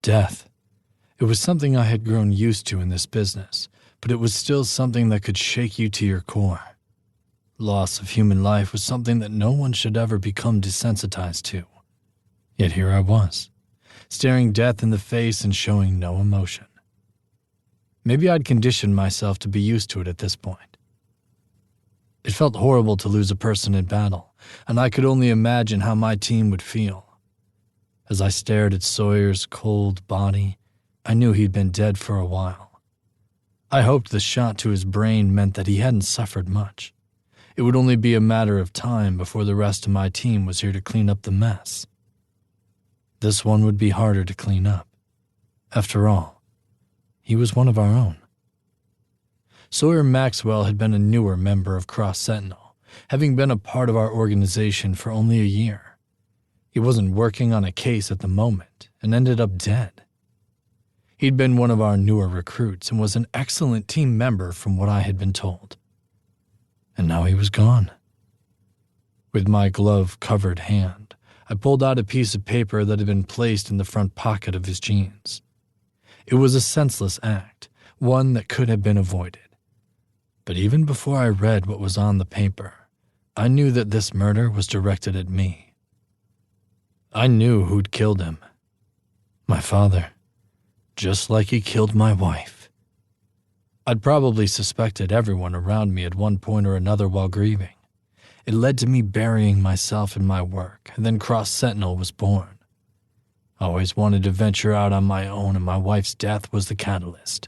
Death. It was something I had grown used to in this business, but it was still something that could shake you to your core. Loss of human life was something that no one should ever become desensitized to. Yet here I was, staring death in the face and showing no emotion. Maybe I'd conditioned myself to be used to it at this point. It felt horrible to lose a person in battle, and I could only imagine how my team would feel. As I stared at Sawyer's cold body, I knew he'd been dead for a while. I hoped the shot to his brain meant that he hadn't suffered much. It would only be a matter of time before the rest of my team was here to clean up the mess. This one would be harder to clean up. After all, he was one of our own. Sawyer Maxwell had been a newer member of Cross Sentinel, having been a part of our organization for only a year. He wasn't working on a case at the moment and ended up dead. He'd been one of our newer recruits and was an excellent team member from what I had been told. And now he was gone. With my glove-covered hand, I pulled out a piece of paper that had been placed in the front pocket of his jeans. It was a senseless act, one that could have been avoided. But even before I read what was on the paper, I knew that this murder was directed at me. I knew who'd killed him. My father. Just like he killed my wife. I'd probably suspected everyone around me at one point or another while grieving. It led to me burying myself in my work, and then Cross Sentinel was born. I always wanted to venture out on my own, and my wife's death was the catalyst.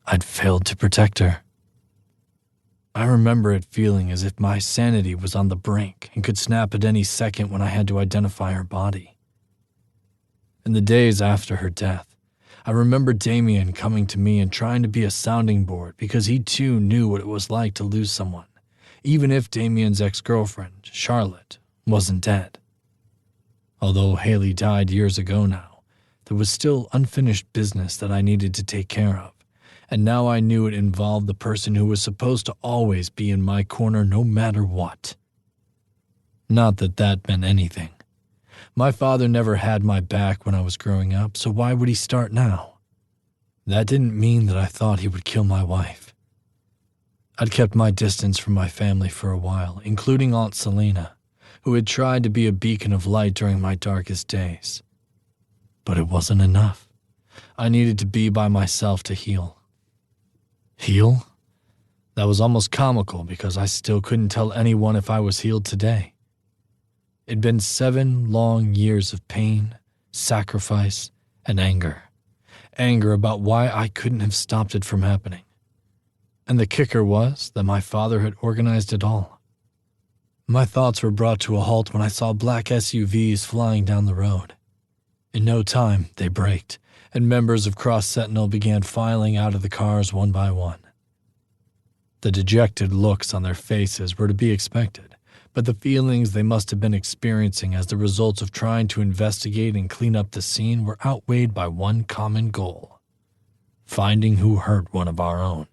I'd failed to protect her. I remember it feeling as if my sanity was on the brink and could snap at any second when I had to identify her body. In the days after her death, I remember Damien coming to me and trying to be a sounding board because he too knew what it was like to lose someone, even if Damien's ex-girlfriend, Charlotte, wasn't dead. Although Haley died years ago now, there was still unfinished business that I needed to take care of, and now I knew it involved the person who was supposed to always be in my corner no matter what. Not that that meant anything. My father never had my back when I was growing up, so why would he start now? That didn't mean that I thought he would kill my wife. I'd kept my distance from my family for a while, including Aunt Selena, who had tried to be a beacon of light during my darkest days. But it wasn't enough. I needed to be by myself to heal. Heal? That was almost comical because I still couldn't tell anyone if I was healed today. It'd been 7 long years of pain, sacrifice, and anger. Anger about why I couldn't have stopped it from happening. And the kicker was that my father had organized it all. My thoughts were brought to a halt when I saw black SUVs flying down the road. In no time, they braked, and members of Cross Sentinel began filing out of the cars one by one. The dejected looks on their faces were to be expected, but the feelings they must have been experiencing as the results of trying to investigate and clean up the scene were outweighed by one common goal: finding who hurt one of our own.